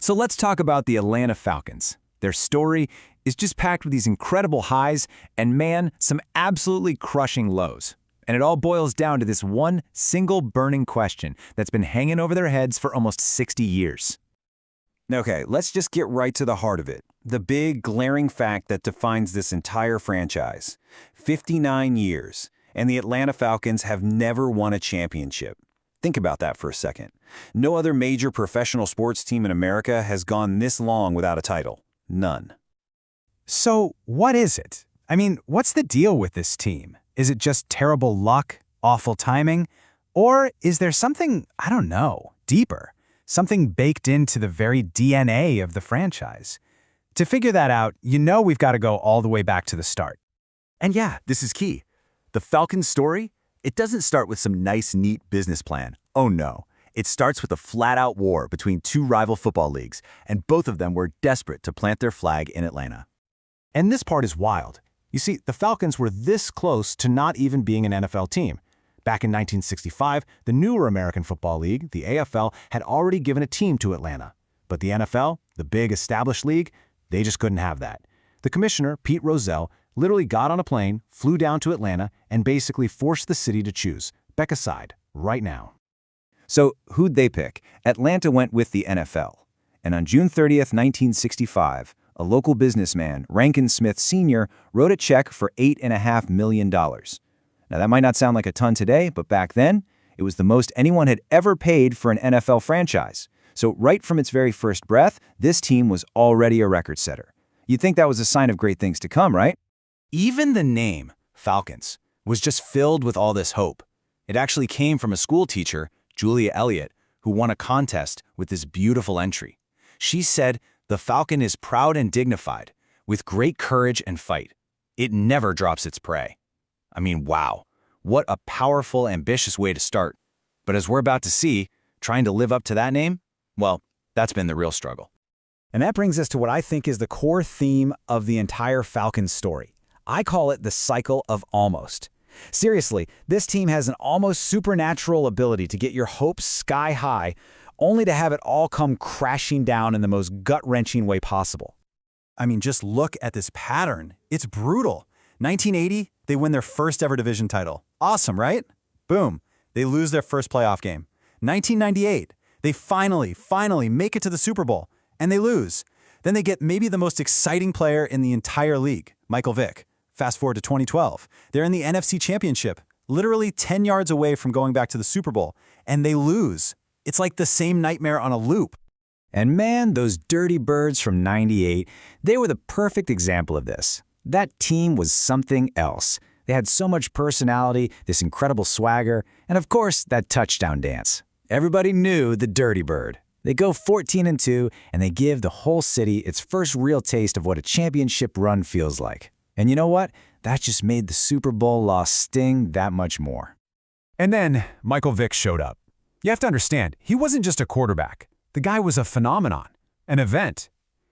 So let's talk about the Atlanta Falcons. Their story is just packed with these incredible highs and, man, some absolutely crushing lows. And it all boils down to this one single burning question that's been hanging over their heads for almost 60 years. Okay, let's just get right to the heart of it. The big, glaring fact that defines this entire franchise. 59 years, and the Atlanta Falcons have never won a championship. Think about that for a second. No other major professional sports team in America has gone this long without a title. None. So, what is it? I mean, what's the deal with this team? Is it just terrible luck, awful timing? Or is there something, I don't know, deeper? Something baked into the very DNA of the franchise? To figure that out, we've got to go all the way back to the start. And yeah, this is key. The Falcons story, it doesn't start with some nice, neat business plan. Oh no. It starts with a flat-out war between two rival football leagues, and both of them were desperate to plant their flag in Atlanta. And this part is wild. You see, the Falcons were this close to not even being an NFL team. Back in 1965, the newer American Football League, the AFL, had already given a team to Atlanta. But the NFL, the big established league, they just couldn't have that. The commissioner, Pete Rozelle, literally got on a plane, flew down to Atlanta, and basically forced the city to choose. Pick a side, right now. So who'd they pick? Atlanta went with the NFL. And on June 30th, 1965, a local businessman, Rankin Smith Sr., wrote a check for $8.5 million. Now, that might not sound like a ton today, but back then, it was the most anyone had ever paid for an NFL franchise. So right from its very first breath, this team was already a record setter. You'd think that was a sign of great things to come, right? Even the name, Falcons, was just filled with all this hope. It actually came from a school teacher, Julia Elliott, who won a contest with this beautiful entry. She said, "The Falcon is proud and dignified, with great courage and fight. It never drops its prey." I mean, wow, what a powerful, ambitious way to start. But as we're about to see, trying to live up to that name, well, that's been the real struggle. And that brings us to what I think is the core theme of the entire Falcons story. I call it the cycle of almost. Seriously, this team has an almost supernatural ability to get your hopes sky high, only to have it all come crashing down in the most gut-wrenching way possible. I mean, just look at this pattern. It's brutal. 1980, they win their first ever division title. Awesome, right? Boom, they lose their first playoff game. 1998, they finally make it to the Super Bowl, and they lose. Then they get maybe the most exciting player in the entire league, Michael Vick. Fast forward to 2012. They're in the NFC Championship, literally 10 yards away from going back to the Super Bowl, and they lose. It's like the same nightmare on a loop. And man, those Dirty Birds from '98, they were the perfect example of this. That team was something else. They had so much personality, this incredible swagger, and of course, that touchdown dance. Everybody knew the Dirty Bird. They go 14-2, and they give the whole city its first real taste of what a championship run feels like. And you know what? That just made the Super Bowl loss sting that much more. And then Michael Vick showed up. You have to understand, he wasn't just a quarterback. The guy was a phenomenon, an event.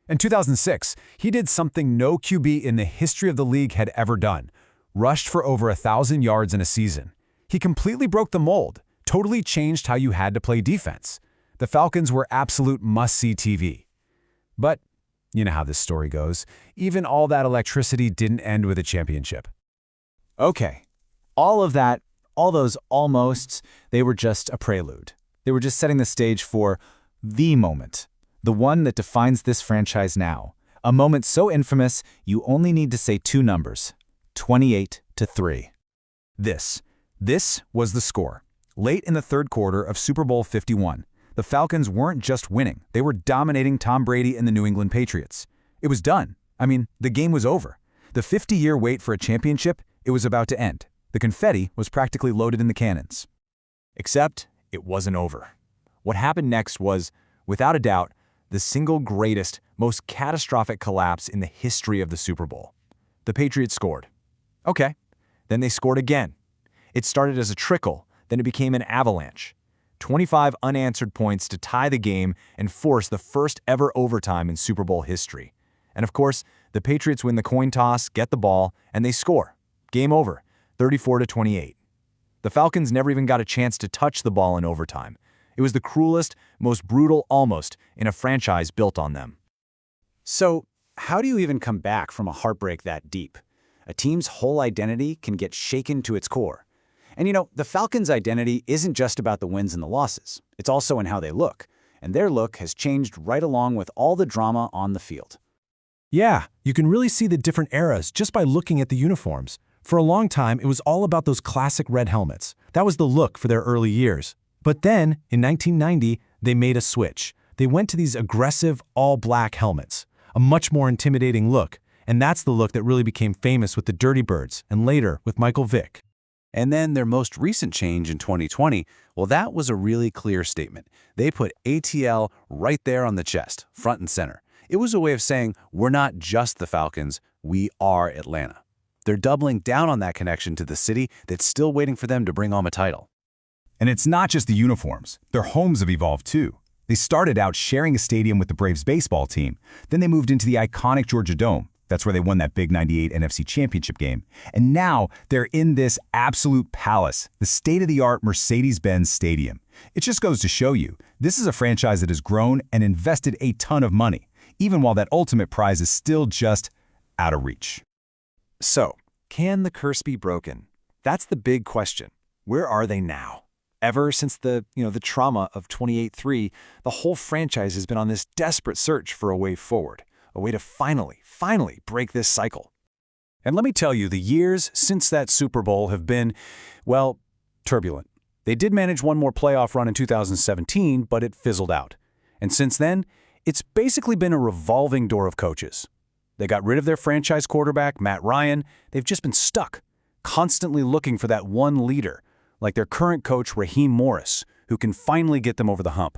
In 2006, he did something no QB in the history of the league had ever done. Rushed for over 1,000 yards in a season. He completely broke the mold, totally changed how you had to play defense. The Falcons were absolute must-see TV. But you know how this story goes. Even all that electricity didn't end with a championship. Okay, all of that, all those almosts, they were just a prelude. They were just setting the stage for the moment. The one that defines this franchise now. A moment so infamous, you only need to say two numbers, 28-3. This was the score. Late in the third quarter of Super Bowl 51, the Falcons weren't just winning, they were dominating Tom Brady and the New England Patriots. It was done. I mean, the game was over. The 50-year wait for a championship, it was about to end. The confetti was practically loaded in the cannons. Except it wasn't over. What happened next was, without a doubt, the single greatest, most catastrophic collapse in the history of the Super Bowl. The Patriots scored. Okay, then they scored again. It started as a trickle, then it became an avalanche. 25 unanswered points to tie the game and force the first ever overtime in Super Bowl history. And of course, the Patriots win the coin toss, get the ball, and they score. Game over, 34-28. The Falcons never even got a chance to touch the ball in overtime. It was the cruelest, most brutal almost in a franchise built on them. So, how do you even come back from a heartbreak that deep? A team's whole identity can get shaken to its core. And the Falcons' identity isn't just about the wins and the losses. It's also in how they look. And their look has changed right along with all the drama on the field. Yeah, you can really see the different eras just by looking at the uniforms. For a long time, it was all about those classic red helmets. That was the look for their early years. But then, in 1990, they made a switch. They went to these aggressive, all-black helmets, a much more intimidating look. And that's the look that really became famous with the Dirty Birds and later with Michael Vick. And then their most recent change in 2020, well, that was a really clear statement. They put ATL right there on the chest, front and center. It was a way of saying, we're not just the Falcons, we are Atlanta. They're doubling down on that connection to the city that's still waiting for them to bring home a title. And it's not just the uniforms. Their homes have evolved too. They started out sharing a stadium with the Braves baseball team. Then they moved into the iconic Georgia Dome. That's where they won that big '98 NFC Championship game. And now they're in this absolute palace, the state-of-the-art Mercedes-Benz Stadium. It just goes to show you, this is a franchise that has grown and invested a ton of money, even while that ultimate prize is still just out of reach. So, can the curse be broken? That's the big question. Where are they now? Ever since the trauma of 28-3, the whole franchise has been on this desperate search for a way forward, a way to finally break this cycle. And let me tell you, the years since that Super Bowl have been, well, turbulent. They did manage one more playoff run in 2017, but it fizzled out. And since then, it's basically been a revolving door of coaches. They got rid of their franchise quarterback, Matt Ryan. They've just been stuck, constantly looking for that one leader, like their current coach, Raheem Morris, who can finally get them over the hump.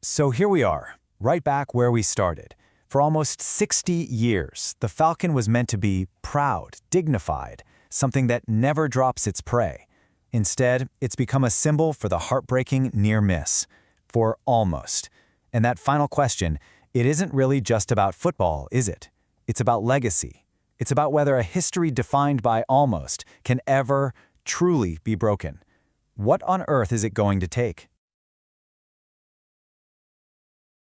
So here we are, right back where we started. For almost 60 years, the Falcon was meant to be proud, dignified, something that never drops its prey. Instead, it's become a symbol for the heartbreaking near miss, for almost. And that final question, it isn't really just about football, is it? It's about legacy. It's about whether a history defined by almost can ever truly be broken. What on earth is it going to take?